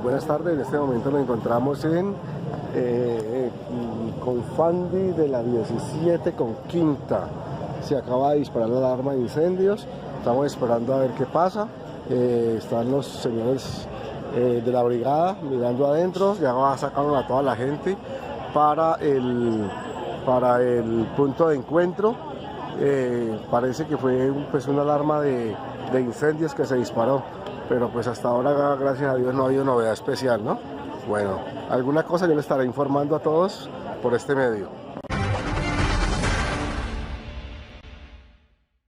Buenas tardes, en este momento nos encontramos en Confandi de la 17 con Quinta. Se acaba de disparar la alarma de incendios, estamos esperando a ver qué pasa. Están los señores de la brigada mirando adentro, ya sacaron a toda la gente para el punto de encuentro. Parece que fue pues una alarma de incendios que se disparó, pero pues hasta ahora, gracias a Dios, no ha habido novedad especial, ¿no? Bueno, alguna cosa yo le estaré informando a todos por este medio.